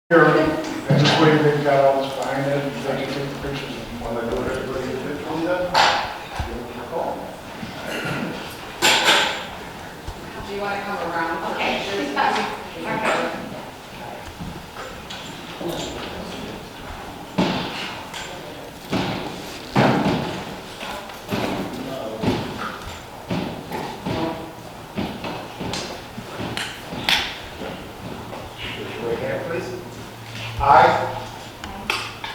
Here, and this way they've got all this behind it, they can take the pictures and when they do it, everybody individually then, give them a call. Do you want to come around? Okay, she's coming. Okay. Raise your right hand, please. I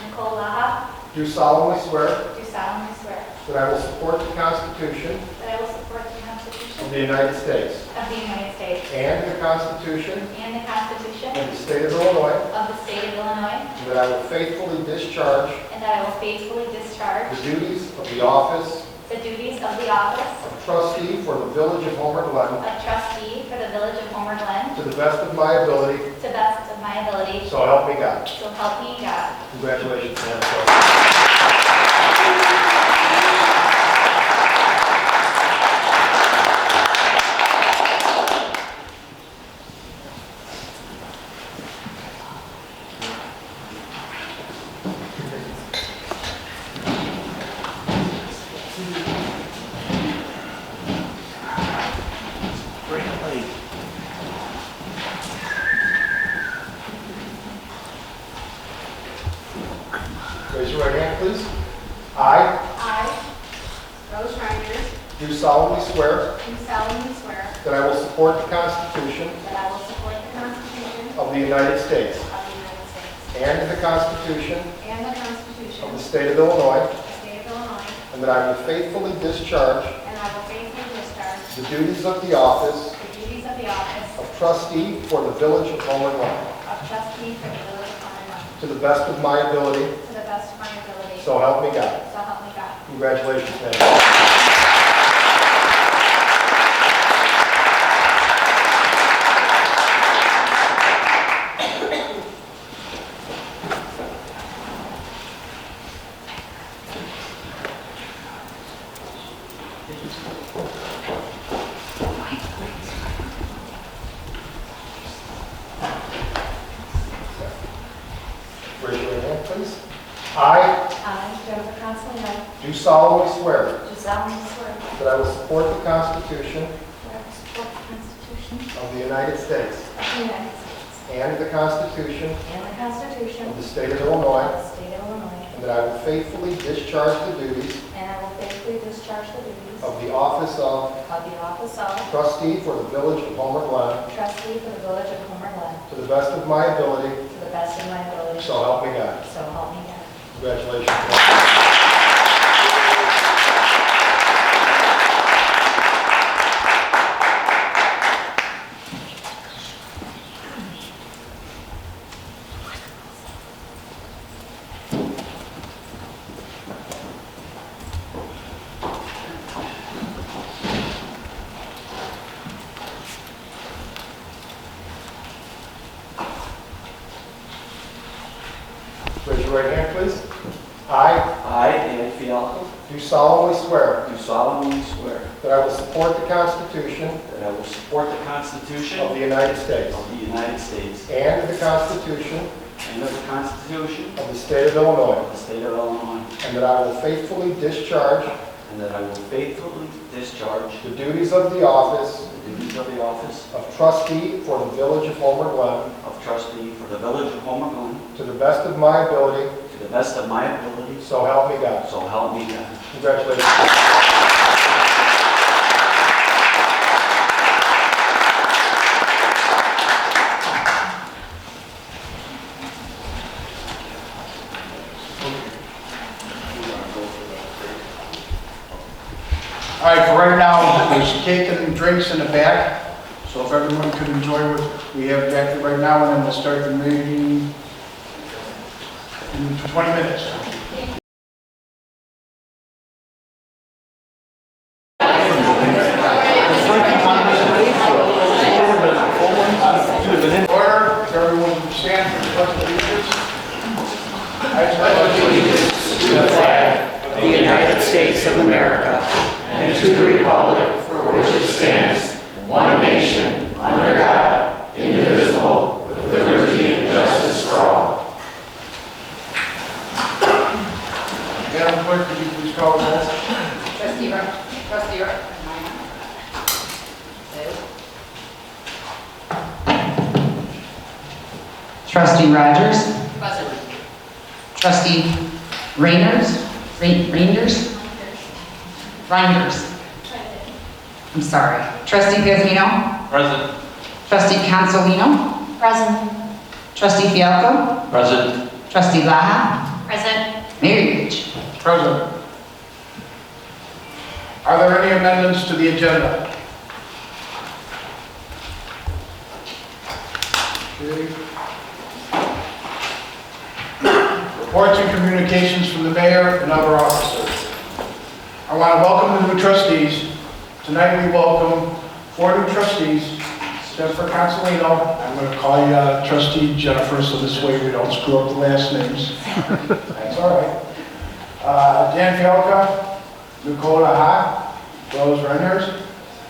Nicole Laha, do solemnly swear do solemnly swear that I will support the Constitution that I will support the Constitution of the United States of the United States and the Constitution and the Constitution of the State of Illinois, of the State of Illinois, and that I will faithfully discharge and that I will faithfully discharge the duties of the office the duties of the office of trustee for the Village of Homer Glen of trustee for the Village of Homer Glen to the best of my ability, to the best of my ability, so help me God. so help me God. Congratulations, Madam Clerk. Raise your right hand, please. I I, Rose Reiner, do solemnly swear do solemnly swear that I will support the Constitution that I will support the Constitution of the United States of the United States and the Constitution and the Constitution of of the State of Illinois, the State of Illinois, and that I will faithfully discharge and I will faithfully discharge the duties of the office the duties of the office of trustee for the Village of Homer Glen of trustee for the Village of Homer Glen to the best of my ability, to the best of my ability, so help me God. so help me God. Congratulations, Madam. Raise your right hand, please. I I, Jennifer Constantino, do solemnly swear do solemnly swear that I will support the Constitution that I will support the Constitution of the United States of the United States and the Constitution and the Constitution of of the State of Illinois, the State of Illinois, and that I will faithfully discharge the duties and I will faithfully discharge the duties of the office of of the office of trustee for the Village of Homer Glen trustee for the Village of Homer Glen to the best of my ability, to the best of my ability, so help me God. so help me God. Congratulations. Raise your right hand, please. I Dan Fialco, do solemnly swear do solemnly swear that I will support the Constitution that I will support the Constitution of the United States of the United States and the Constitution and of the Constitution of the State of Illinois, of the State of Illinois, and that I will faithfully discharge and that I will faithfully discharge the duties of the office the duties of the office of trustee for the Village of Homer Glen of trustee for the Village of Homer Glen to the best of my ability, to the best of my ability, so help me God. so help me God. Congratulations. All right, for right now, there's cake and drinks in the back, so if everyone could enjoy what we have back there right now, and then we'll start the meeting in 20 minutes. Order, everyone stand for the pledge of allegiance. I pledge allegiance to the flag of the United States of America and to the republic for which it stands, one nation, under God, indivisible, with liberty and justice for all. Trustee Rogers. Present. Trustee Reinders. I'm sorry. Trustee Gazmino. Present. Trustee Consolino. Present. Trustee Fialco. Present. Trustee Laha. Present. Mayor Rich. President. Are there any amendments to the agenda? Okay. Reports and communications from the mayor and other officers. I want to welcome the new trustees. Tonight we welcome 4 new trustees. Jennifer Consolino, I'm going to call you trustee Jennifer, so this way we don't screw up the last names. That's all right. Dan Fialka, Nicole Laha, Rose Reyners,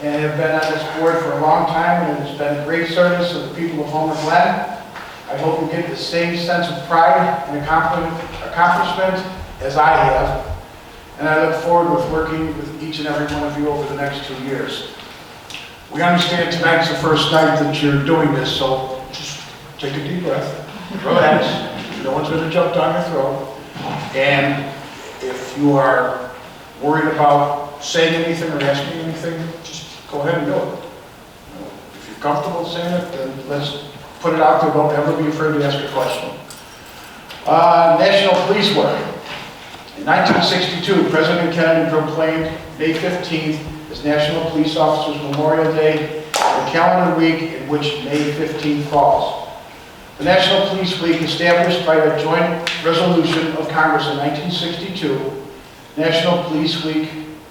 and have been on this board for a long time, and it's been a great service to the people of Homer Glen. I hope you get the same sense of pride and accomplishment as I have, and I look forward with working with each and every one of you over the next 2 years. We understand tonight's the first night that you're doing this, so just take a deep breath, relax, no one's going to jump down your throat, and if you are worried about saying anything or asking anything, just go ahead and do it. If you're comfortable saying it, then let's put it out there. Don't ever be afraid to ask a question. National Police Work. In 1962, President Kennedy proclaimed May 15th as National Police Officers Memorial Day, the calendar week in which May 15th falls. The National Police Week, established by a joint resolution of Congress in 1962, National Police Week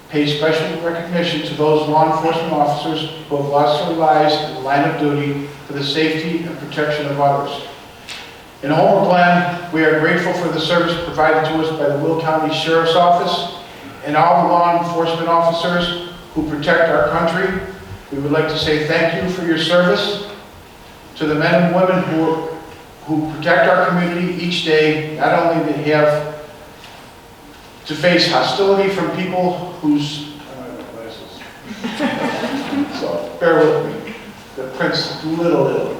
pays special recognition to those law enforcement officers who have lost their lives in the line of duty for the safety and protection of others. In Homer Glen, we are grateful for the service provided to us by the Will County Sheriff's Office and all the law enforcement officers who protect our country. We would like to say thank you for your service. To the men and women who protect our community each day, not only to have to face hostility from people whose, so bear with me, the Prince Little.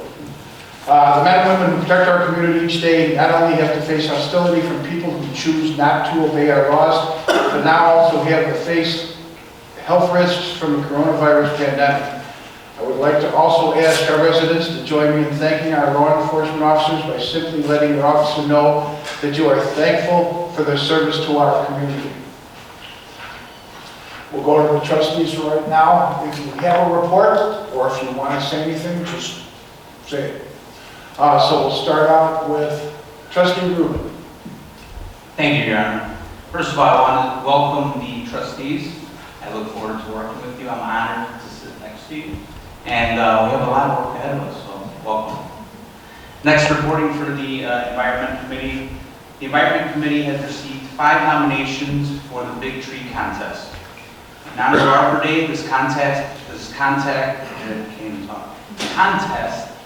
The men and women who protect our community each day not only have to face hostility from people who choose not to obey our laws, but now also have to face health risks from the coronavirus pandemic. I would like to also ask our residents to join me in thanking our law enforcement officers by simply letting your officer know that you are thankful for their service to our community. We'll go to the trustees right now. If you have a report, or if you want to say anything, just say it. So we'll start out with Trustee Rubin. Thank you, Your Honor. First of all, I want to welcome the trustees. I look forward to working with you. I'm honored to sit next to you. And we have a lot of work ahead of us, so welcome. Next, reporting for the Environment Committee. The Environment Committee has received 5 nominations for the Big Tree Contest. In honor of Arbor Day, this contest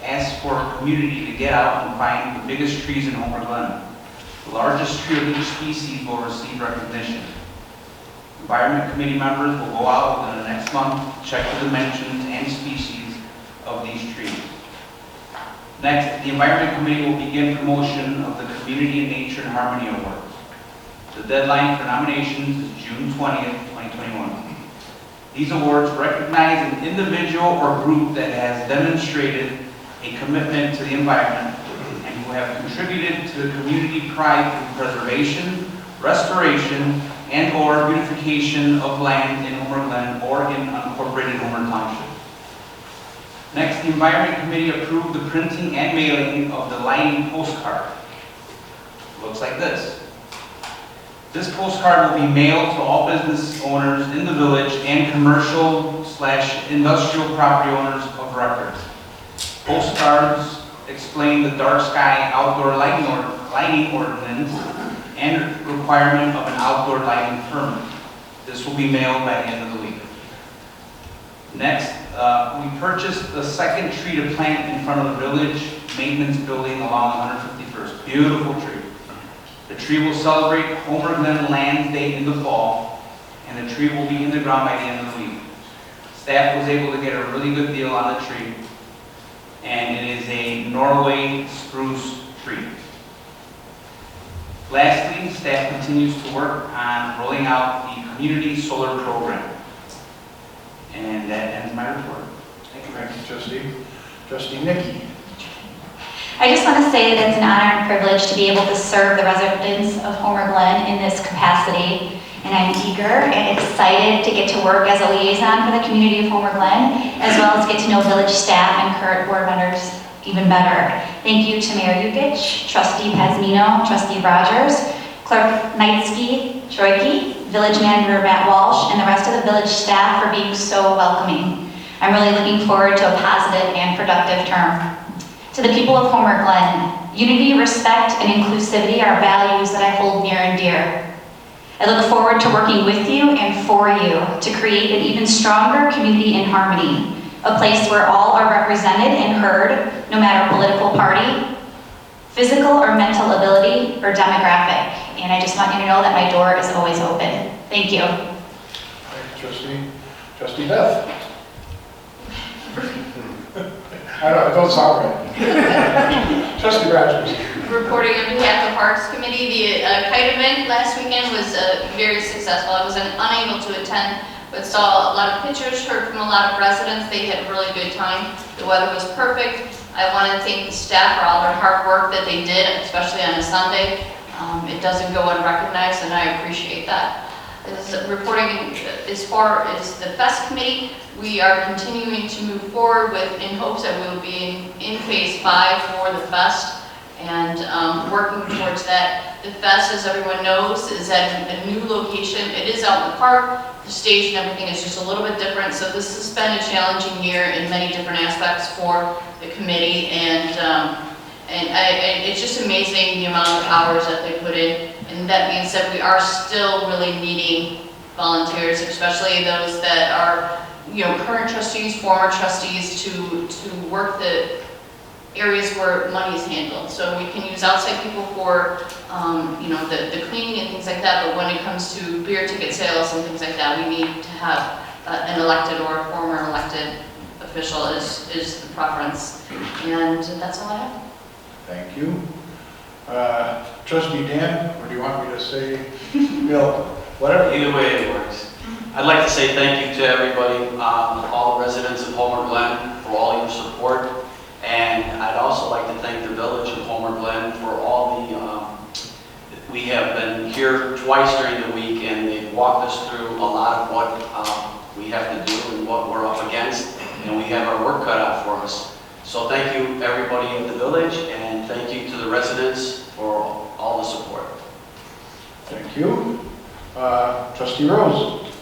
asks for a community to get out and find the biggest trees in Homer Glen. The largest tree of each species will receive recognition. Environment Committee members will go out within the next month, check the dimensions and species of these trees. Next, the Environment Committee will begin promotion of the Community and Nature and Harmony Awards. The deadline for nominations is June 20th, 2021. These awards recognize an individual or group that has demonstrated a commitment to the environment and who have contributed to the community pride through preservation, restoration, and/or beautification of land in Homer Glen or in unincorporated Homer Township. Next, the Environment Committee approved the printing and mailing of the lighting postcard. Looks like this. This postcard will be mailed to all business owners in the village and commercial/industrial property owners of record. Postcards explain the dark sky outdoor lighting ordinance and requirement of an outdoor lighting permit. This will be mailed by the end of the week. Next, we purchased the second tree to plant in front of the village maintenance building along 151st. Beautiful tree. The tree will celebrate Homer Glen Land Day in the fall, and the tree will be in the ground by the end of the week. Staff was able to get a really good deal on the tree, and it is is a Norway spruce tree. Lastly, staff continues to work on rolling out the community solar program. And that ends my report. Thank you, trustee. Trustee Nikki. I just want to say that it's an honor and privilege to be able to serve the residents of Homer Glen in this capacity. And I'm eager and excited to get to work as a liaison for the community of Homer Glen, as well as get to know village staff and current board members even better. Thank you to Mayor Yukich, Trustee Pazmino, Trustee Rogers, Clerk Knightsky, Troiki, Village Manager Matt Walsh, and the rest of the village staff for being so welcoming. I'm really looking forward to a positive and productive term. To the people of Homer Glen, unity, respect, and inclusivity are values that I hold near and dear. I look forward to working with you and for you to create an even stronger community in harmony, a place where all are represented and heard, no matter political party, physical or mental ability, or demographic. And I just want you to know that my door is always open. Thank you. Thank you, trustee. Trustee Beth. I don't know, it don't sound right. Trustee Rogers. Reporting on behalf of Parks Committee, the kite event last weekend was very successful. I was unable to attend, but saw a lot of pictures, heard from a lot of residents. They had a really good time. The weather was perfect. I want to thank the staff for all their hard work that they did, especially on a Sunday. It doesn't go unrecognized, and I appreciate that. Reporting as far as the Fest Committee, we are continuing to move forward in hopes that we will be in phase 5 for the Fest, and working towards that. The Fest, as everyone knows, is at a new location. It is out in the park. The stage and everything is just a little bit different, so this has been a challenging year in many different aspects for the committee, and it's just amazing the amount of hours that they put in. And that being said, we are still really needing volunteers, especially those that are, current trustees, former trustees, to work the areas where money is handled. So we can use outside people for, the cleaning and things like that, but when it comes to beer ticket sales and things like that, we need to have an elected or a former elected official is the preference. And that's all I have. Thank you. Trustee Dan, or do you want me to say Bill? Whatever. Either way it works. I'd like to say thank you to everybody, all the residents of Homer Glen for all your support. And I'd also like to thank the village of Homer Glen for all we have been here twice during the week, and they've walked us through a lot of what we have to do and what we're up against, and we have our work cut out for us. So thank you everybody in the village, and thank you to the residents for all the support. Thank you. Trustee Rose.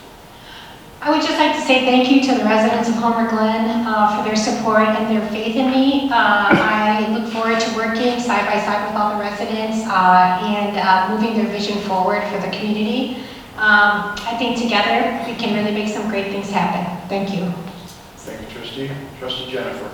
I would just like to say thank you to the residents of Homer Glen for their support and their faith in me. I look forward to working side by side with all the residents and moving their vision forward for the community. I think together we can really make some great things happen. Thank you. Thank you, Trustee. Trustee Jennifer.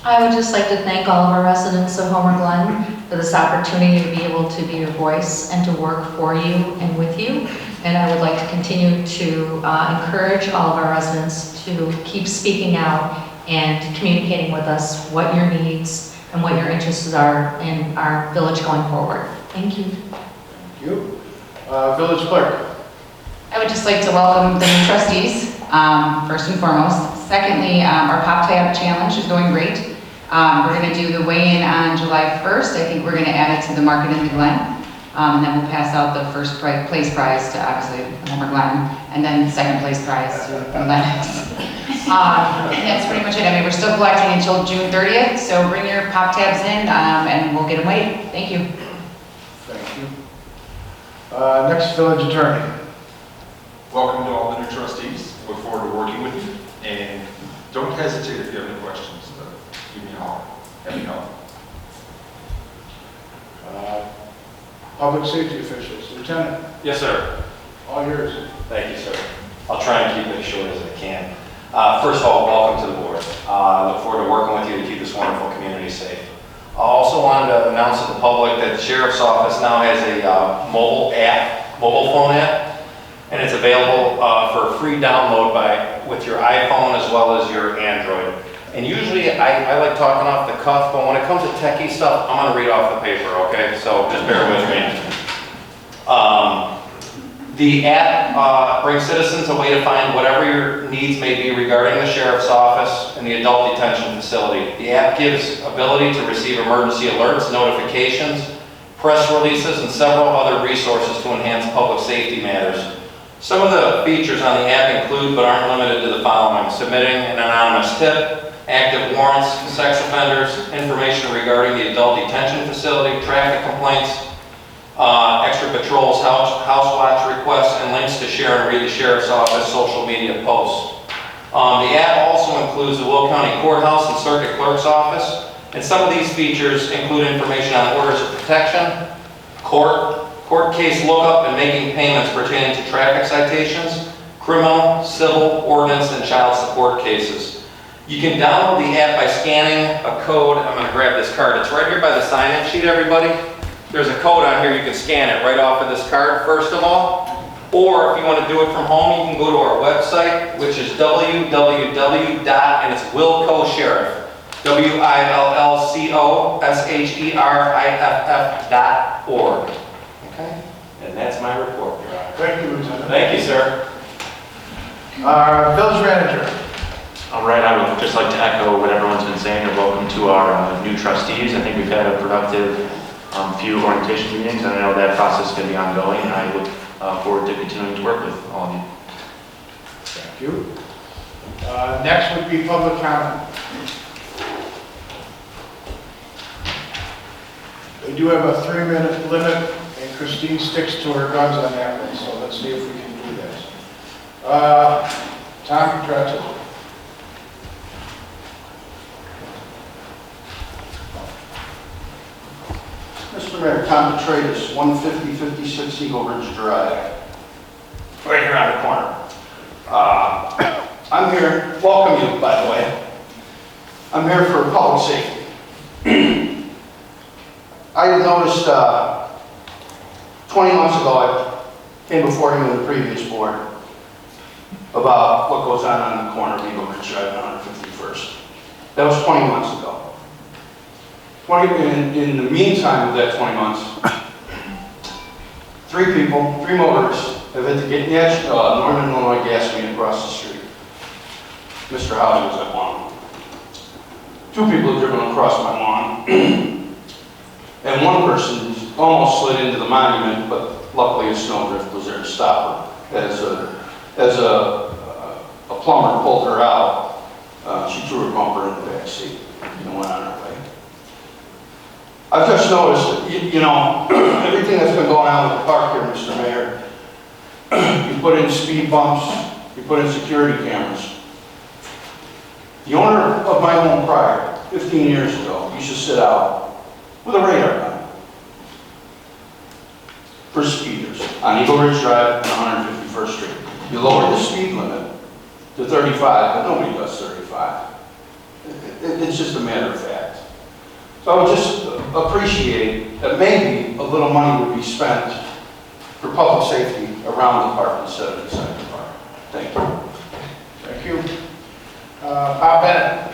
I would just like to thank all of our residents of Homer Glen for this opportunity to be able to be your voice and to work for you and with you. And I would like to continue to encourage all of our residents to keep speaking out and communicating with us what your needs and what your interests are in our village going forward. Thank you. Thank you. Village Clerk. I would just like to welcome the new trustees, first and foremost. Secondly, our Pop Tab Challenge is going great. We're going to do the weigh-in on July 1st. I think we're going to add it to the Market in the Glen. And then we'll pass out the first place prize to obviously Homer Glen, and then the second place prize to Lennox. And that's pretty much it. I mean, we're still collecting until June 30th, so bring your Pop Tabs in and we'll get them weighed. Thank you. Thank you. Next, Village Attorney. Welcome to all the new trustees. Look forward to working with you, and don't hesitate if you have any questions. Give me a holler. Let me know. Public Safety Officials. Lieutenant. Yes, sir. All yours. Thank you, sir. I'll try and keep it as short as I can. First of all, welcome to the board. I look forward to working with you to keep this wonderful community safe. I also wanted to announce to the public that the Sheriff's Office now has a mobile phone app, and it's available for free download with your iPhone as well as your Android. And usually I like talking off the cuff, but when it comes to techie stuff, I'm gonna read off the paper, okay? So just bear with me. The app brings citizens a way to find whatever your needs may be regarding the sheriff's office and the adult detention facility. The app gives ability to receive emergency alerts, notifications, press releases, and several other resources to enhance public safety matters. Some of the features on the app include, but aren't limited to, the following: submitting an anonymous tip, active warrants, sex offenders, information regarding the adult detention facility, traffic complaints, extra patrols, house watch requests, and links to share and read the sheriff's office social media posts. The app also includes the Will County Courthouse and Circuit Clerk's office, and some of these features include information on orders of protection, court case lookup, and making payments pertaining to traffic citations, criminal, civil, ordinance, and child support cases. You can download the app by scanning a code. I'm going to grab this card. It's right here by the sign-in sheet, everybody. There's a code on here. You can scan it right off of this card, first of all. Or if you want to do it from home, you can go to our website, which is and it's Wilco Sheriff, WILLCOSHERIFF.org. Okay? And that's my report, Your Honor. Thank you, Lieutenant. Thank you, sir. Village manager. All right, I would just like to echo what everyone's been saying, and welcome to our new trustees. I think we've had a productive few orientation meetings, and I know that process is going to be ongoing, and I look forward to continuing to work with all of you. Thank you. Next would be public comment. We do have a 3-minute limit, and Christine sticks to her guns on that one, so let's see if we can do this. Tom Petretto. Mr. Mayor, Tom Petretto, 15056 Eagle Ridge Drive, right here on the corner. I'm here, welcome you, by the way. I'm here for public safety. I had noticed 20 months ago, I came before you in the previous board about what goes on the corner of Eagle Ridge Drive and 151st. That was 20 months ago. In the meantime of that 20 months, 3 motorists have hit the Northern Illinois gas main across the street. Mr. Howley was at one. 2 people have driven across my lawn. And one person almost slid into the monument, but luckily a snowdrift was there to stop her. As a plumber pulled her out, she threw her bumper in the back seat and went on her way. I've just noticed, you know, everything that's been going on with the park here, Mr. Mayor, you put in speed bumps, you put in security cameras. The owner of my home prior, 15 years ago, used to sit out with a radar gun for speeders on Eagle Ridge Drive and 151st Street. You lower the speed limit to 35, but nobody does 35. It's just a matter of fact. So I would just appreciate that maybe a little money would be spent for public safety around the park instead of inside the park. Thank you. Thank you. Bob Bennett.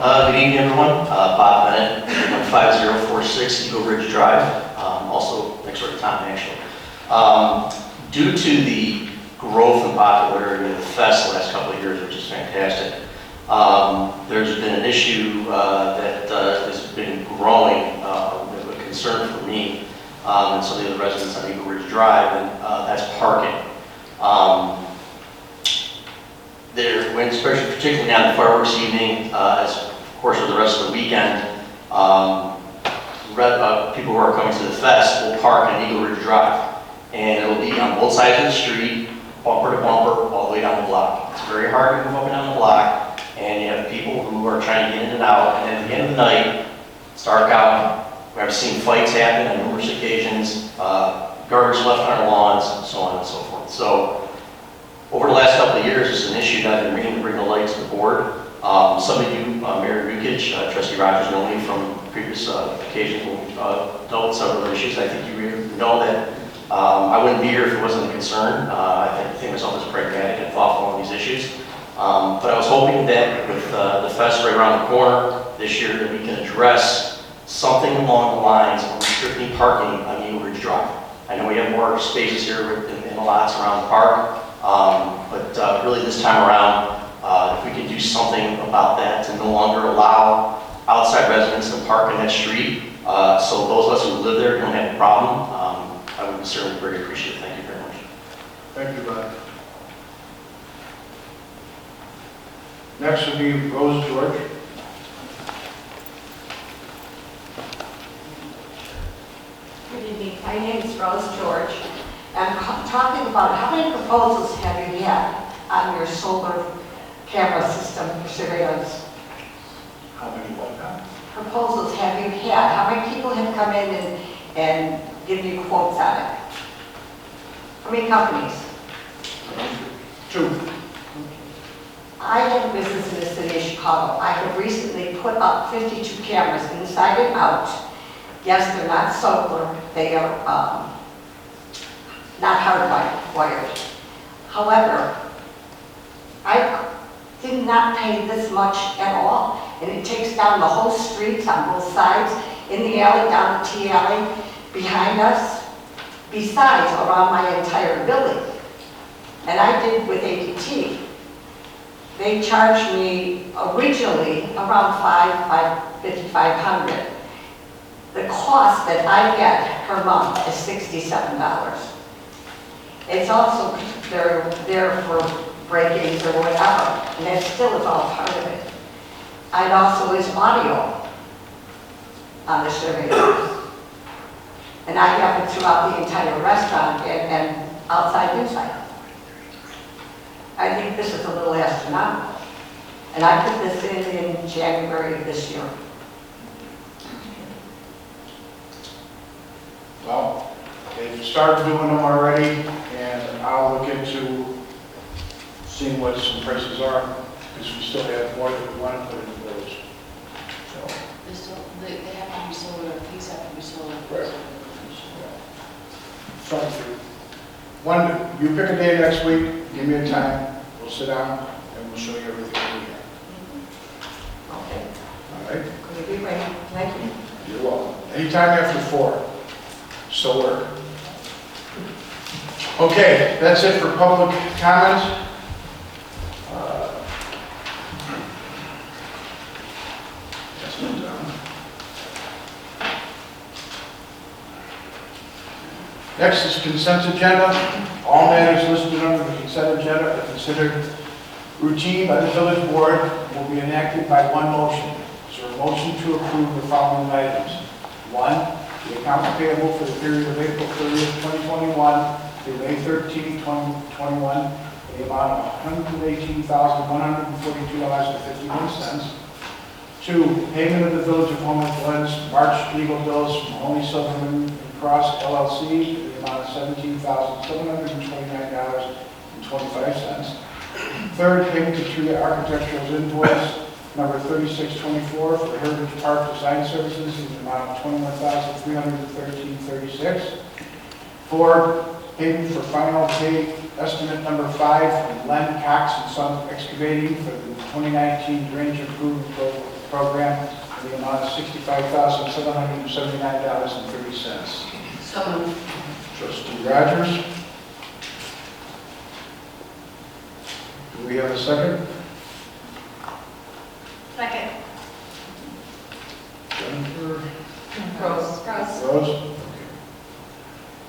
Good evening, everyone. Bob Bennett, 5046 Eagle Ridge Drive, also next door to Tom, actually. Due to the growth and popularity of the fest the last couple of years, which is fantastic, there's been an issue that has been growing, a concern for me and some of the other residents on Eagle Ridge Drive, and that's parking. Especially particularly on the fireworks evening, as of course with the rest of the weekend, people who are coming to the fest will park on Eagle Ridge Drive, and it'll be on both sides of the street, bumper to bumper, all the way down the block. It's very hard to move up and down the block, and you have people who are trying to get in and out, and at the end of the night, it's dark out. I've seen fights happen on numerous occasions, garbage left on our lawns, so on and so forth. So, over the last couple of years, it's an issue that I've been meaning to bring the light to the board. Some of you, Mayor Newkich, Trustee Rogers, know me from previous occasions when we've dealt with several issues. I think you know that I wouldn't be here if it wasn't a concern. I think myself as pragmatic and thoughtful on these issues. But I was hoping that with the fest right around the corner this year that we can address something along the lines of restricting parking on Eagle Ridge Drive. I know we have more spaces here in the lots around the park, but really this time around, if we can do something about that to no longer allow outside residents to park in that street, so those of us who live there don't have a problem, I would be certainly very appreciative. Thank you very much. Thank you, Rod. Next will be Rose George. Good evening. My name is Rose George. I'm talking about how many proposals have you had on your solar camera system for surveillance? How many what now? Proposals have you had? How many people have come in and given you quotes on it? How many companies? 2. I have a business in the city of Chicago. I have recently put up 52 cameras inside and out. Yes, they're not solar, they are not hardwired. However, I did not pay this much at all, and it takes down the whole streets on both sides, in the alley, down the T alley, behind us, besides around my entire building. And I did with ADT. They charged me originally around $500. The cost that I get per month is $67. It's also, they're there for break-ins or whatever, and that still is all part of it. I'd also is audio on the surveillance. And I have it throughout the entire restaurant and outside and inside. I think this is a little astronomical. And I put this in January of this year. Well, they've started doing them already, and I'll look into seeing what some prices are, because we still have more that we want to put in the village. So, They have to be solar, these have to be solar. right. One, you pick a day next week, give me a time, we'll sit down, and we'll show you everything we have. Okay. All right? Could you be ready? Thank you. You're welcome. Anytime after 4. So work. Okay, that's it for public comment. That's not done. Next is consent agenda. All matters listed under the consent agenda are considered routine by the village board and will be enacted by one motion. Is there a motion to approve the following items? 1, the accounts payable for the period of April 30th, 2021 through May 13th, 2021, in the amount of $118,142.51. 2, payment of the Village of Homer Glen's March legal bills from Mahoney Silverman and Cross LLC in the amount of $17,729.25. 3rd, payment to Tria Architectural's invoice number 3624 for Heritage Park Design Services in the amount of $21,313.36. 4, payment for final pay estimate number 5 from Glen, Cox and Sons Excavating for the 2019 Drainage Improvement Program in the amount of $65,779.30. So moved. Trustee Rogers. Do we have a second? Second. Jennifer? Rose. Rose? Okay.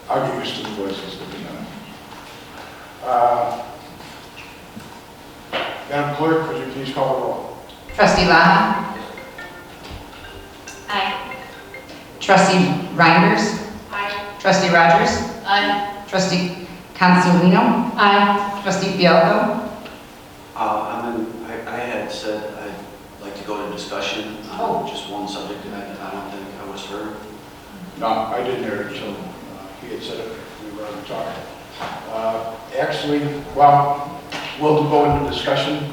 I'll get used to the voices that we know. Madam Clerk, could you please call the roll? Trustee Laha? Aye. Trustee Reinders? Aye. Trustee Rogers? Aye. Trustee Consolino? Aye. Trustee Bielko? I had said I'd like to go to discussion on just one subject, and I don't think I was heard. No, I didn't hear it until he had said it. We were already talking. Actually, well, we'll go into discussion,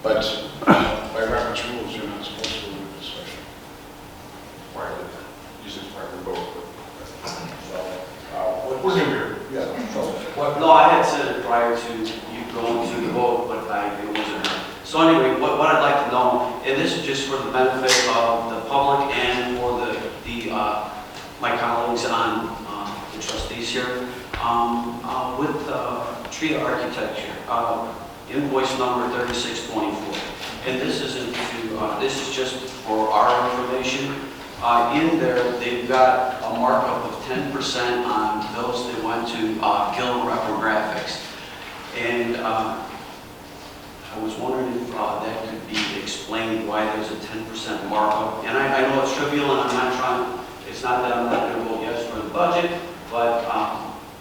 but by Robert's rules, you're not supposed to go into discussion. Usually it's part of both. We're going to No, I had said it prior to you going to the vote, but it wasn't heard. So anyway, what I'd like to know, and this is just for the benefit of the public and for my colleagues on the trustees here, with Tria Architecture, invoice number 3624. And this isn't this is just for our information. In there, they've got a markup of 10% on those that went to Glen Reprographics. And I was wondering if that could be explained why there's a 10% markup. And I know it's trivial, and I'm not trying, it's not that I'm not going to vote yes for the budget, but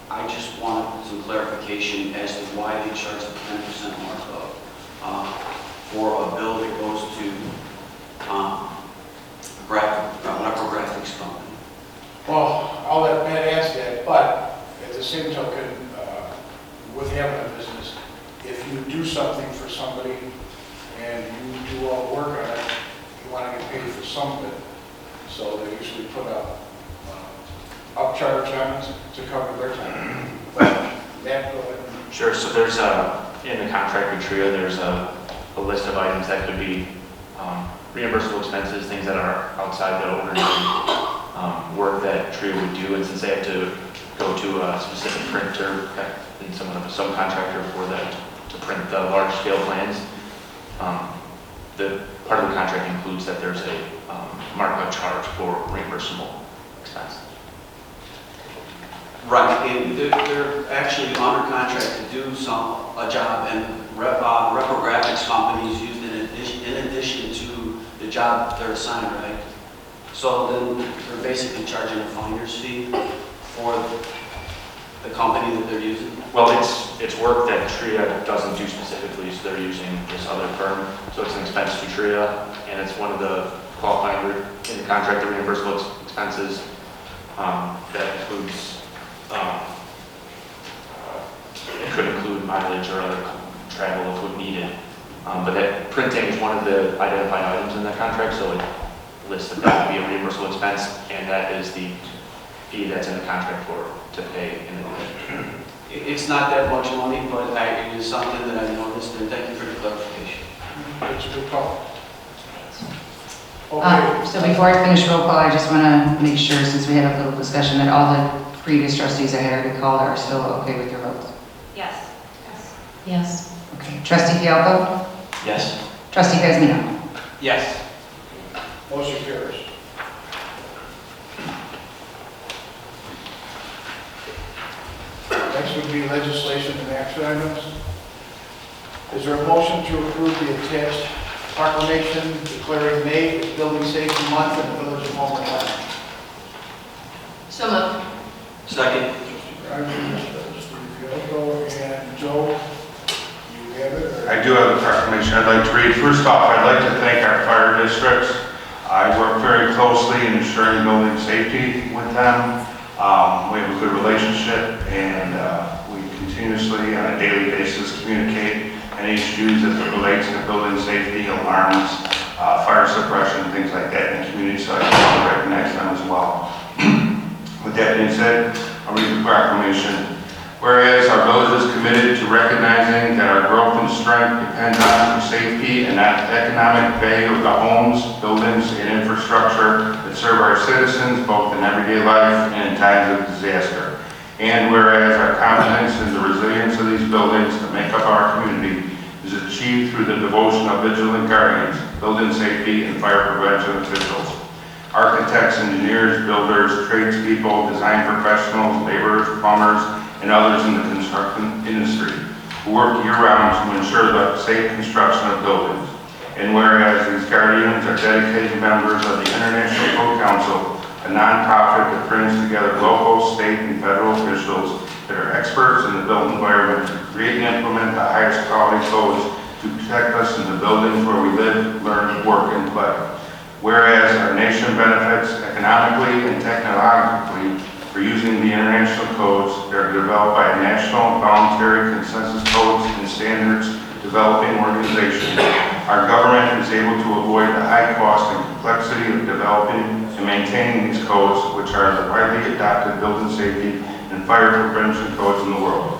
I just wanted some clarification as to why they charge a 10% markup for a bill that goes to reprographics company. Well, I'll let Matt answer that, but at the same token, with having a business, if you do something for somebody and you do all the work on it, you want to get paid for some of it. So they usually put up upcharge on it to cover their time. But Matt, go ahead. Sure, so there's in the contract with Tria, there's a list of items that could be reimbursable expenses, things that are outside the ordinary work that Tria would do, and since they have to go to a specific printer and some subcontractor for that to print the large scale plans, the part of the contract includes that there's a markup charge for reimbursable expenses. Right, and they're actually under contract to do a job, and reprographics companies used it in addition to the job they're assigned, right? So then they're basically charging a finder's fee for the company that they're using? Well, it's work that Tria doesn't do specifically, so they're using this other firm. So it's an expense to Tria, and it's one of the qualifying in the contract, the reimbursable expenses that includes, it could include mileage or other travel if needed. But that printing is one of the identified items in the contract, so it lists that would be a reimbursable expense, and that is the fee that's in the contract to pay in addition. It's not that much money, but it is something that I noticed, and thank you for the clarification. It's a good call. Okay. So before I finish roll call, I just want to make sure, since we had a little discussion, that all the previous trustees I had already called are still okay with your votes. Yes. Yes. Okay. Trustee Fialko? Yes. Trustee Kazmino? Yes. Motion carries. Next would be legislation and action items. Is there a motion to approve the attached proclamation declaring May as Building Safety Month in the Village of Homer Glen? So moved. Second. And Joe, you have it? Or? I do have a proclamation I'd like to read. First off, I'd like to thank our fire districts. I work very closely in ensuring building safety with them. We have a good relationship, and we continuously, on a daily basis, communicate any issues as it relates to building safety, alarms, fire suppression, things like that in the community, so I just want to recognize them as well. With that being said, I'll read the proclamation. Whereas our village is committed to recognizing that our growth and strength depends on the safety and economic value of the homes, buildings, and infrastructure that serve our citizens both in everyday life and in times of disaster. And whereas our confidence in the resilience of these buildings that make up our community is achieved through the devotion of vigilant guardians, building safety, and fire prevention officials. Architects, engineers, builders, tradespeople, design professionals, laborers, plumbers, and others in the construction industry who work year-round to ensure the safe construction of buildings. And whereas these guardians are dedicated members of the International Code Council, a nonprofit that brings together local, state, and federal officials that are experts in the built environment to create and implement the highest quality codes to protect us in the buildings where we live, learn, work, and play. Whereas our nation benefits economically and technologically for using the international codes that are developed by a national voluntary consensus codes and standards developing organization, our government is able to avoid the high cost and complexity of developing and maintaining these codes, which are the widely adopted building safety and fire prevention codes in the world.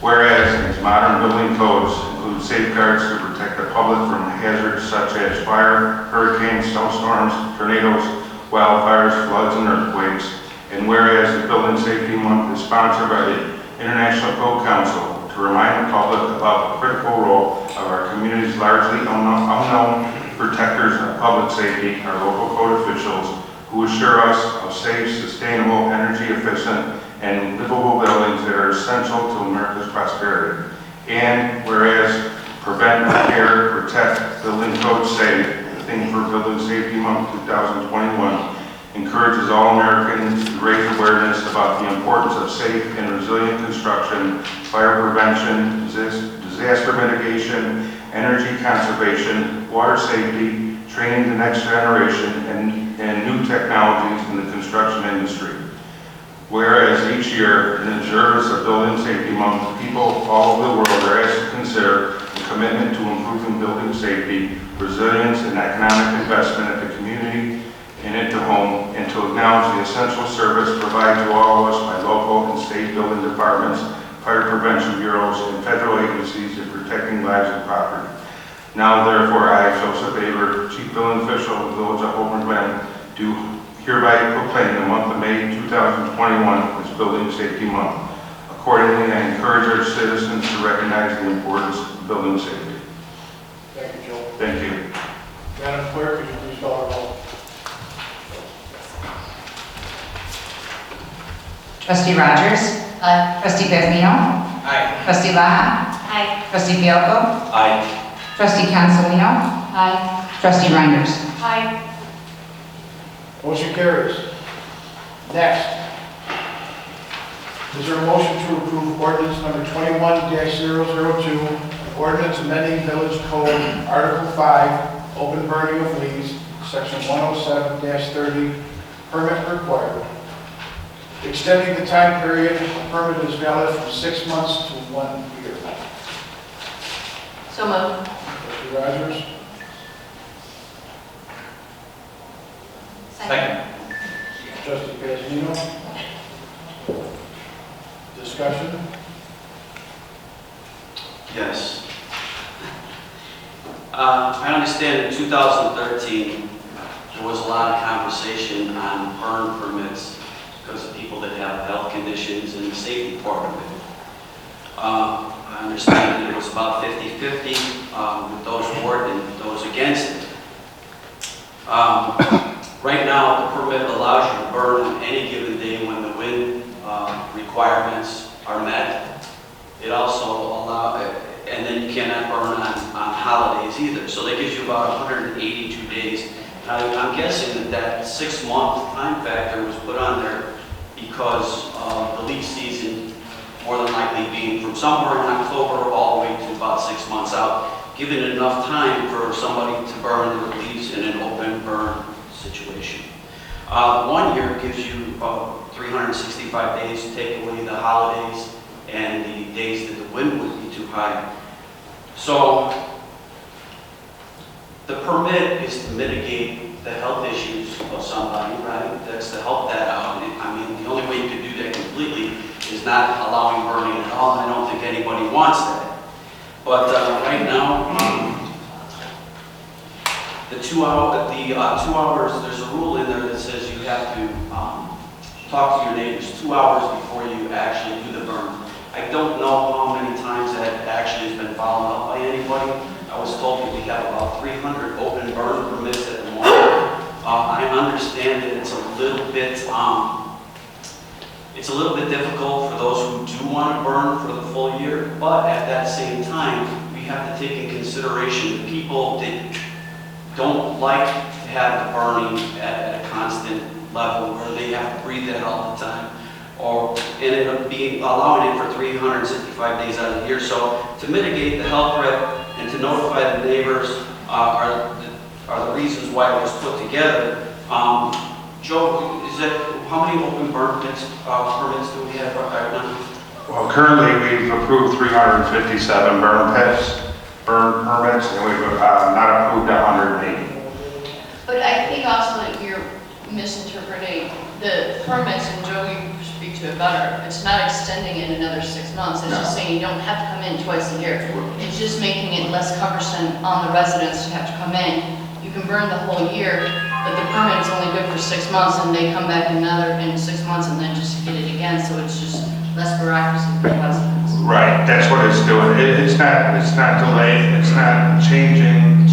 Whereas these modern building codes include safeguards to protect the public from hazards such as fire, hurricanes, snowstorms, tornadoes, wildfires, floods, and earthquakes. And whereas the Building Safety Month is sponsored by the International Code Council to remind the public about the critical role of our community's largely unknown protectors of public safety, our local code officials, who assure us of safe, sustainable, energy efficient, and livable buildings that are essential to America's prosperity. And whereas prevent, repair, protect, building code safe, the theme for Building Safety Month 2021, encourages all Americans to raise awareness about the importance of safe and resilient construction, fire prevention, disaster mitigation, energy conservation, water safety, training the next generation, and new technologies in the construction industry. Whereas each year, in observance of Building Safety Month, people all over the world are asked to consider a commitment to improving building safety, resilience, and economic investment at the community and into home, and to acknowledge the essential service provided to all of us by local and state building departments, fire prevention bureaus, and federal agencies in protecting lives and property. Now, therefore, I, Joseph Aver, Chief Building Official of the Village of Homer Glen, do hereby proclaim the month of May 2021 as Building Safety Month. Accordingly, I encourage our citizens to recognize the importance of building safety. Thank you, Joe. Thank you. Madam Clerk, could you please call the roll? Trustee Rogers? Aye. Trustee Pazmino? Aye. Trustee Laha? Aye. Trustee Fielko? Aye. Trustee Consolino? Aye. Trustee Reinders? Aye. Motion carries. Next. Is there a motion to approve ordinance number 21-002, ordinance amending Village Code, Article 5, open burning of leaves, Section 107-30, permit required, extending the time period the permit is valid from 6 months to 1 year. So moved. Trustee Rogers? Second. Trustee Pazmino? Discussion? Yes. I understand in 2013, there was a lot of conversation on burn permits because of people that have health conditions and the safety part of it. I understand that it was about 50-50 with those for it and those against it. Right now, the permit allows you to burn on any given day when the wind requirements are met. It also allows, and then you cannot burn on holidays either. So that gives you about 182 days. I'm guessing that 6-month time factor was put on there because of the leaf season more than likely being from somewhere in October all the way to about 6 months out, giving enough time for somebody to burn their leaves in an open burn situation. 1 year gives you 365 days to take away the holidays and the days that the wind would be too high. So the permit is to mitigate the health issues of somebody, right? That's to help that out. I mean, the only way you can do that completely is not allowing burning at all. I don't think anybody wants that. But right now, the 2 hours, there's a rule in there that says you have to talk to your neighbors 2 hours before you actually do the burn. I don't know how many times that actually has been followed up by anybody. I was told that we have about 300 open burn permits at the moment. I understand that it's a little bit difficult for those who do want to burn for the full year, but at that same time, we have to take in consideration the people that don't like to have the burning at a constant level where they have to breathe that all the time, or ended up allowing it for 365 days out of the year. So to mitigate the health threat and to notify the neighbors are the reasons why it was put together. Joe, how many open burn permits do we have right now? Well, currently we've approved 357 burn permits, and we've not approved 180. But I think also that you're misinterpreting the permits, and Joe, you speak to it better, it's not extending it another 6 months, it's just saying you don't have to come in twice a year. It's just making it less cumbersome on the residents to have to come in. You can burn the whole year, but the permit is only good for 6 months, and they come back in 6 months and then just get it again, so it's just less bureaucracy for the residents. Right, that's what it's doing. It's not delayed, it's not changing.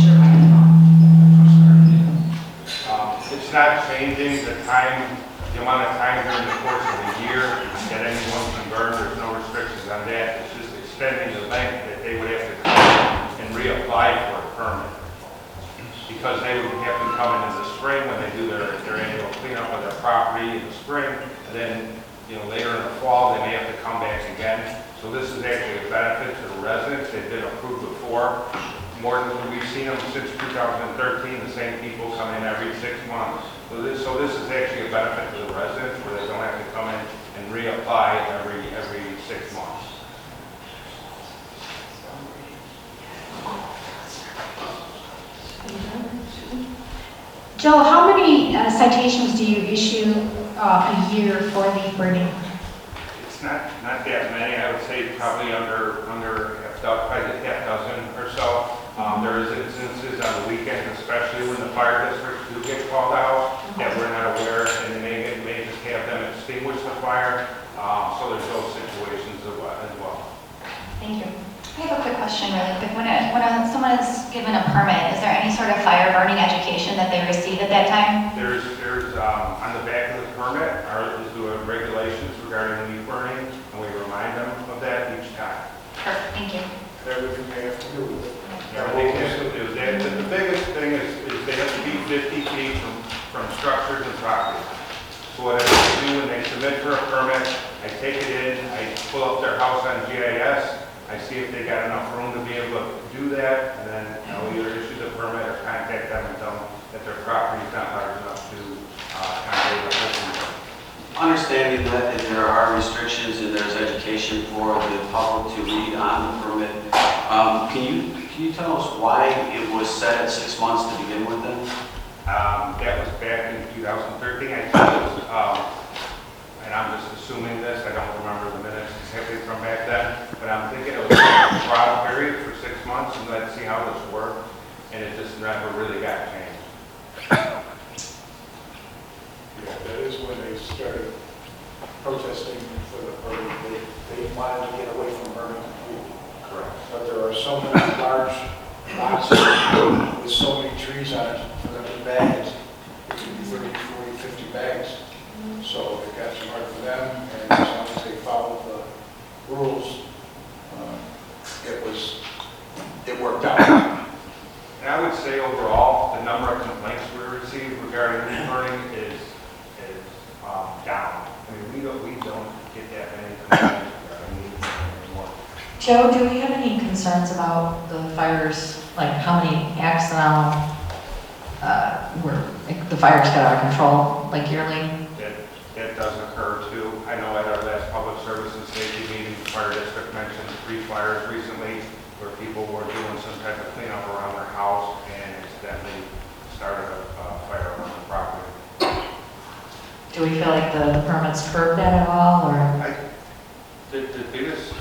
It's not changing the time, the amount of time during the course of the year that anyone can burn. There's no restrictions on that. It's just extending the length that they would have to come and reapply for a permit. Because they would have to come in the spring when they do their annual cleanup of their property in the spring, and then, later in the fall, they may have to come back again. So this is actually a benefit to the residents. They've been approved before. More than we've seen them since 2013, the same people come in every 6 months. So this is actually a benefit to the residents where they don't have to come in and reapply every 6 months. Joe, how many citations do you issue a year for leaf burning? It's not that many. I would say probably under half dozen or so. There is instances on the weekends, especially when the fire districts do get called out, that we're not aware, and they may just have them extinguish the fire. So there's those situations as well. Thank you. I have a quick question really quick. When someone is given a permit, is there any sort of fire burning education that they receive at that time? There's on the back of the permit is the regulations regarding leaf burning, and we remind them of that each time. Perfect, thank you. Everything they have to do with it. Everything they have to do. The biggest thing is they have to be 50 feet from structures and property. So what I do when they submit for a permit, I take it in, I pull up their house on GIS, I see if they got enough room to be able to do that, and then I'll either issue the permit or contact them and tell them that their property is not large enough to accommodate a person. Understanding that there are restrictions and there's education for the public to read on the permit, can you tell us why it was set at 6 months to begin with then? That was back in 2013, I think it was, and I'm just assuming this, I don't remember the minutes exactly from back then, but I'm thinking it was a trial period for 6 months and let's see how this worked, and it just never really got changed. Yeah, that is when they started protesting for the burning. They wanted to get away from burning completely. Correct. But there are so many large lots with so many trees on it for them to bag it. It could be 30, 40, 50 bags. So it got too hard for them, and as long as they followed the rules, it worked out. And I would say overall, the number of complaints we receive regarding leaf burning is down. I mean, we don't get that many complaints regarding leaf burning anymore. Joe, do we have any concerns about the fires, like how many accidental, where like, the fires got out of control, like yearly? That does occur too. I know at our last public service and safety meeting, the fire district mentioned 3 fires recently where people were doing some type of cleanup around their house and accidentally started a fire on the property. Do we feel like the permits curb that at all, or? I think the biggest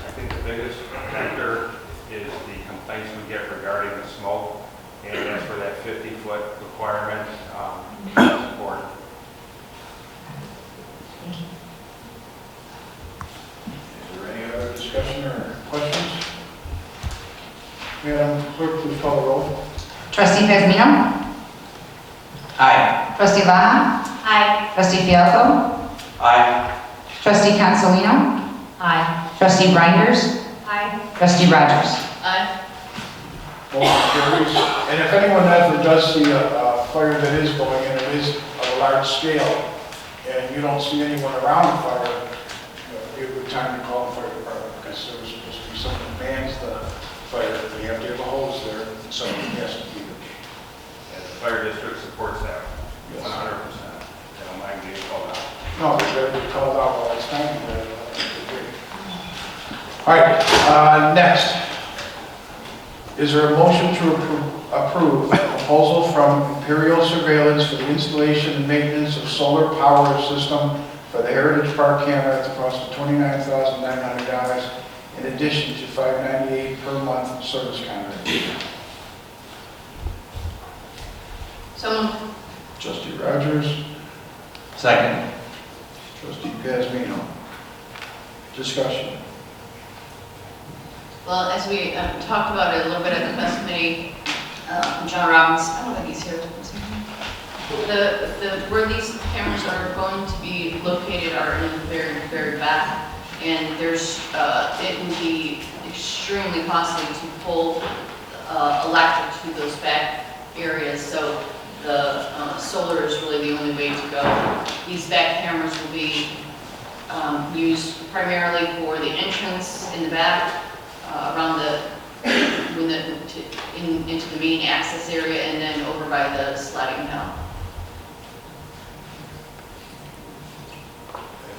factor is the complaints we get regarding the smoke, and that's where that 50-foot requirement is important. Is there any other discussion or questions? Madam Clerk, please call the roll. Trustee Fazmino? Aye. Trustee Laha? Aye. Trustee Fialko? Aye. Trustee Consolino? Aye. Trustee Reinders? Aye. Trustee Rogers? Aye. Motion carries. And if anyone ever does see a fire that is going and it is of a large scale, and you don't see anyone around the fire, it'd be a good time to call the fire department, because there's supposed to be someone who mans the fire. They have to have a hose there, and someone has to be there. And the fire district supports that 100%. They don't mind being called out. No, they better be called out while it's time. All right, next. Is there a motion to approve a proposal from Imperial Surveillance for the installation and maintenance of solar power system for the Heritage Park camera at the cost of $29,900 in addition to $598 per month service contract. So moved. Trustee Rogers, Second. trustee Pasmino. Discussion. Well, as we talked about it a little bit at the best committee, John Robbins, I don't think he's here. Where these cameras are going to be located are in the very, very back. And there's, it would be extremely costly to pull electric to those back areas. So the solar is really the only way to go. These back cameras will be used primarily for the entrance in the back, around into the main access area, and then over by the sliding panel.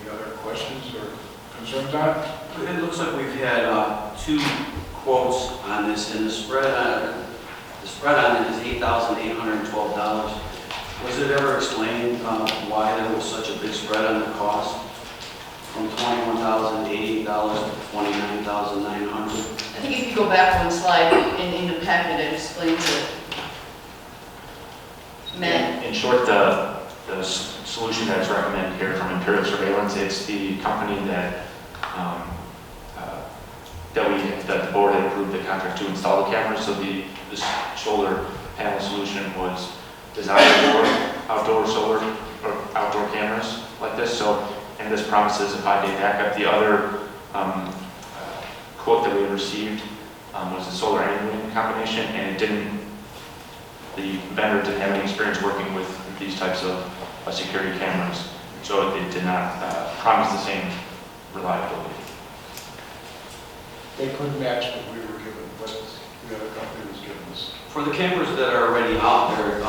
Any other questions or concerns on it? It looks like we've had 2 quotes on this, and the spread on it is $8,812. Was it ever explained why there was such a big spread on the cost? From $21,088 to $29,900? I think if you go back one slide in the packet, it explains it. Matt? In short, the solution that's recommended here from Imperial Surveillance, it's the company that that the board had approved the contract to install the cameras. So the solar panel solution was designed for outdoor solar or outdoor cameras like this. So, and this promises a 5-day backup. The other quote that we had received was a solar and wind combination, and it didn't. The vendor didn't have any experience working with these types of security cameras, so it did not promise the same reliability. They couldn't match what we were given, what the other company was giving us. For the cameras that are already out there, do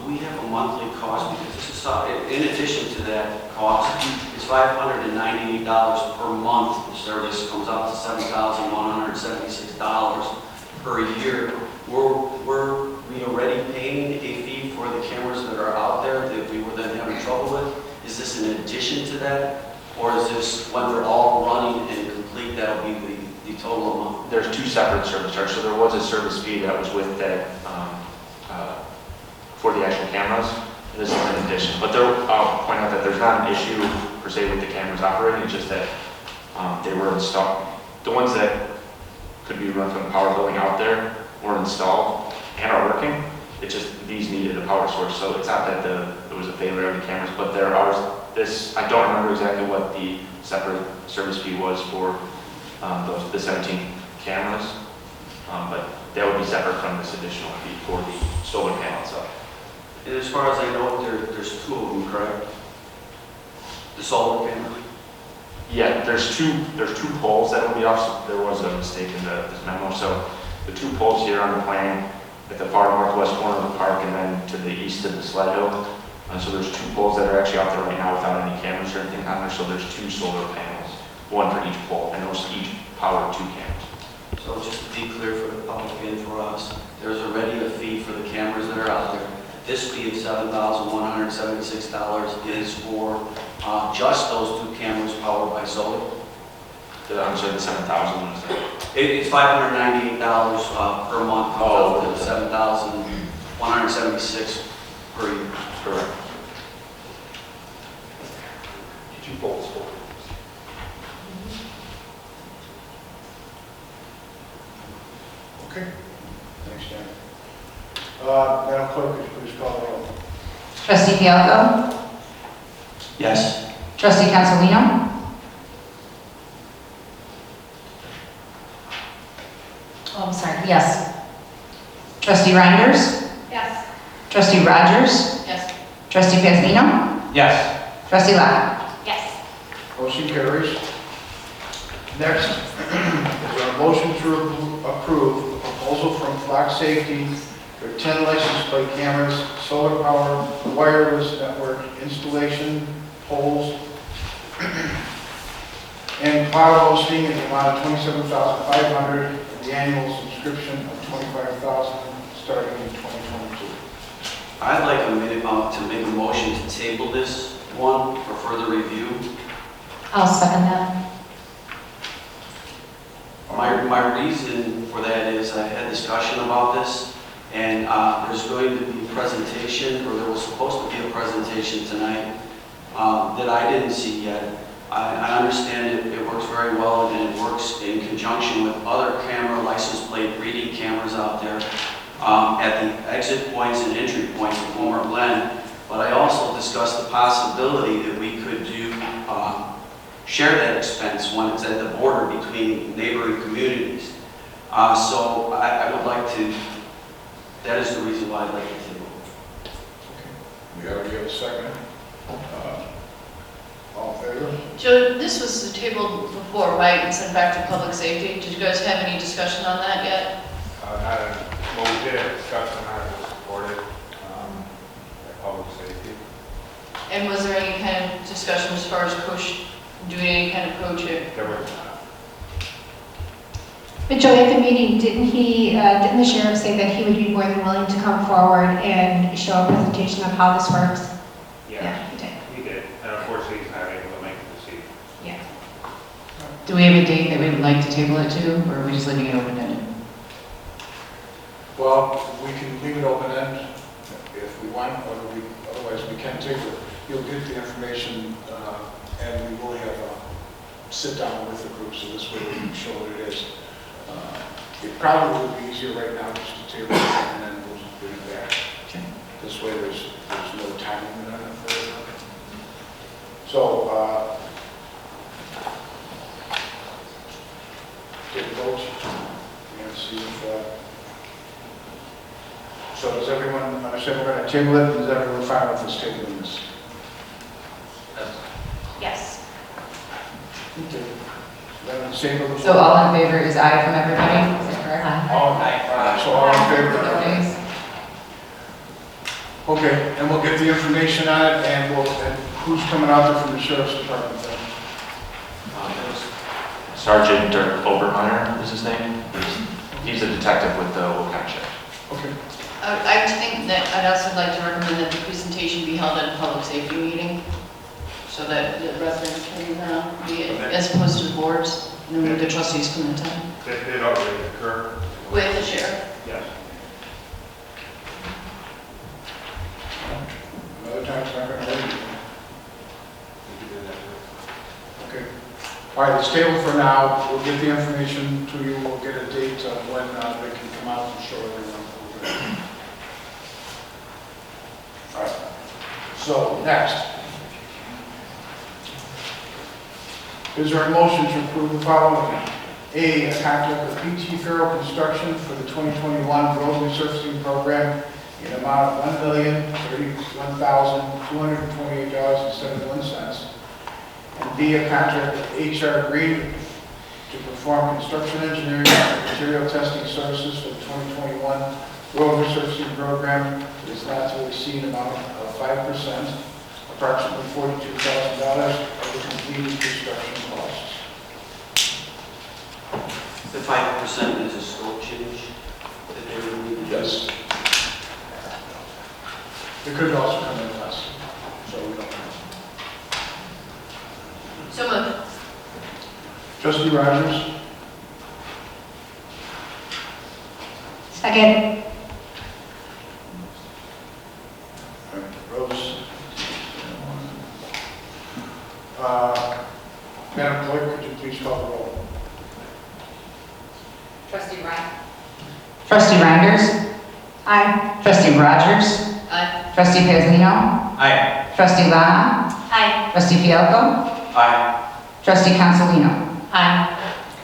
we have a monthly cost? Because this is, in addition to that cost, it's $598 per month. The service comes out to $7,176 per year. Were we already paying a fee for the cameras that are out there that we were then having trouble with? Is this in addition to that? Or is this when they're all running and complete, that'll be the total amount? There's 2 separate service charges. So there was a service fee that was with that for the actual cameras. This is in addition. But I'll point out that there's not an issue per se with the cameras operating. It's just that they were installed. The ones that could be run from the power building out there were installed and are working. It's just these needed a power source. So it's not that there was a failure of the cameras, but there are I don't remember exactly what the separate service fee was for the 17 cameras, but that would be separate from this additional fee for the solar panel itself. And as far as I know, there's 2 of them, correct? The solar panel? Yeah, there's two poles that will be off. There was a mistake in this memo. So the 2 poles here on the plan at the far northwest corner of the park and then to the east of the sled hill. So there's 2 poles that are actually out there right now without any cameras or anything on there. So there's 2 solar panels, 1 for each pole, and those each power 2 cameras. So just to be clear for the public and for us, there's already a fee for the cameras that are out there. This fee of $7,176 is for just those 2 cameras powered by solar. I'm sorry, the 7,000 one is that? It's $598 per month, comes out to $7,176 per year. Correct. 2 poles. Okay. Thanks, Dan. Madam Clerk, could you please call the roll? Trustee Fialko? Yes. Trustee Consolino? Oh, I'm sorry, yes. Trustee Reinders? Yes. Trustee Rogers? Yes. Trustee Pasmino? Yes. Trustee Locke? Yes. Motion carries. Next, is our motion to approve a proposal from Flock Safety for 10 license plate cameras, solar power, wireless network installation, poles, and cloud hosting in the amount of $27,500, and the annual subscription of $25,000 starting in 2022. I'd like to make a motion to table this one for further review. I'll second that. My reason for that is I had discussion about this, and there's going to be a presentation, or there was supposed to be a presentation tonight that I didn't see yet. I understand it works very well, and it works in conjunction with other camera license plate reading cameras out there at the exit points and entry points of Homer Glen. But I also discussed the possibility that we could do share that expense when it's at the border between neighboring communities. So I would like to, that is the reason why I'd like to table. We already have a second. All in favor? Joe, this was tabled before, right, and sent back to public safety. Did you guys have any discussion on that yet? Well, we did a discussion on it, it was supported by public safety. And was there any kind of discussion as far as doing any kind of coaching? There was not. But Joe, at the meeting, didn't the sheriff say that he would be more than willing to come forward and show a presentation of how this works? Yeah, he did. he did, and unfortunately, he's not able to make it this evening. Yeah. Do we have a date that we would like to table it to, or are we just leaving it open-ended? Well, we can leave it open-ended if we want, or otherwise we can table it. You'll get the information, and we will have a sit-down with the group, so this way we can show what it is. It probably would be easier right now just to table it, and then we'll just bring it back. Okay. This way there's no time limit on it for it. So, take a vote and see if, so does everyone understand we're going to table it? Is everyone fine with us tabling this? Yes. Okay. Then the same with the- So all in favor is aye from everybody, is that correct? So all in favor? Okay. Okay, and we'll get the information on it, and who's coming out there from the sheriff's department then? Sergeant Obermeyer is his name. He's a detective with the Wilcox Sheriff. Okay. I think that I'd also like to recommend that the presentation be held at a public safety meeting, so that the residents can be, as opposed to the boards, and then the trustees can attend. It already occurred. With the sheriff. Yes. Another time's not going to wait. Okay. All right, it's tabled for now. We'll get the information to you. We'll get a date of when they can come out and show everyone. All right. So, next. Is there a motion to approve the following? A contract with PT Farrell Construction for the 2021 road resurfacing program in the amount of $1,031,228.71. And B, a contract with HR Green to perform construction engineering and material testing services for the 2021 road resurfacing program. It is not to exceed an amount of 5%, approximately $42,000 of the completed construction costs. The 5% is a scope change that they would need to do. Yes. It could also come in less, so we don't know. So moved. Trustee Rogers? Second. Rose? Madam Clerk, could you please call the roll? Trustee Ryan. Trustee Reinders. Aye. Trustee Rogers. Aye. Trustee Pazino. Aye. Trustee Lana. Aye. Trustee Fialko. Aye. Trustee Consolino. Aye.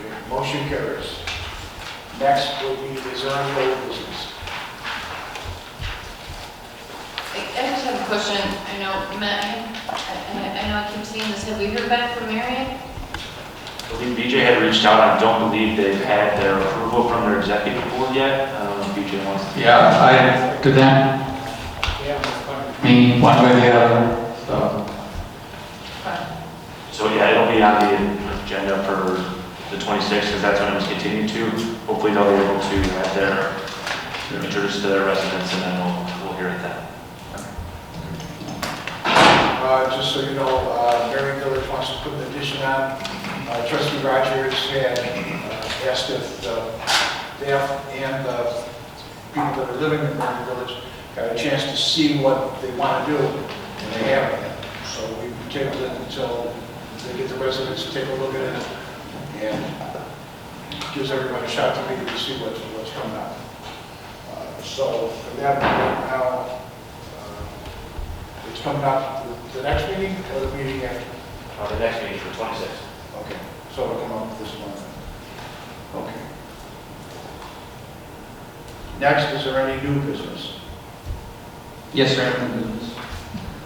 Okay, motion carries. Next will be the zoning road business. I just have a question. I know, Matt, I know I keep seeing this. Have we heard back from Marion? I believe BJ had reached out. I don't believe they've had their approval from their executive board yet. I don't know if BJ wants to. Yeah, I did that. I mean, one way or the other, so. So yeah, it'll be on the agenda for the 26th, because that's when it was continued to. Hopefully they'll be able to have their introduce to their residents, and then we'll hear it then. just so you know, Marion Village wants to put an addition on. Trustee Rogers had asked if the staff and the people that are living in Marion Village got a chance to see what they want to do, and they haven't yet. So we tabled it until they get the residents to take a look at it, and gives everyone a shot to maybe see what's coming up. So for that, right now, it's coming up the next meeting or the meeting after? The next meeting for 26th. Okay, so it'll come up this month. Okay. Next, is there any new business? Yes, sir, I have new business.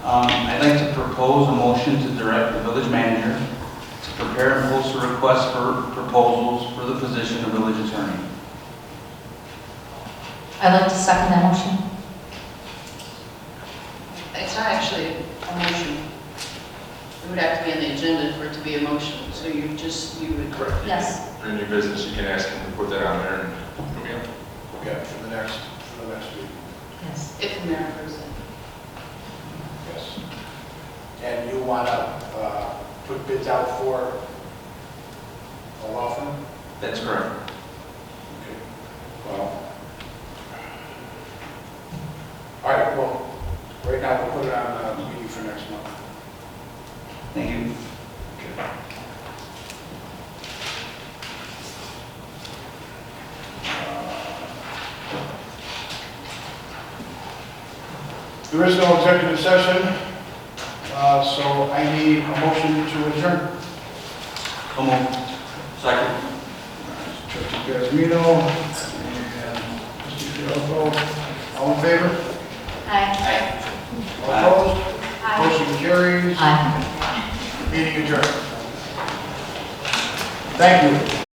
I'd like to propose a motion to direct the village manager to prepare and post a request for proposals for the position of village attorney. I'd like to second that motion. It's not actually a motion. It would have to be on the agenda for it to be a motion, so you would. Correct. Yes. In your business, you can ask him to put that on there and it'll be on. Yeah, for the next week. Yes. If the mayor approves it. Yes. And you want to put bids out for a law firm? That's correct. Okay. Well, all right, well, right now we'll put it on the meeting for next month. Thank you. Okay. There is no executive session, so I need a motion to adjourn. Come on. Second. Trustee Gazzarino and Trustee Fielko. All in favor? Aye. All opposed? Motion carries. Aye. Meeting adjourned. Thank you.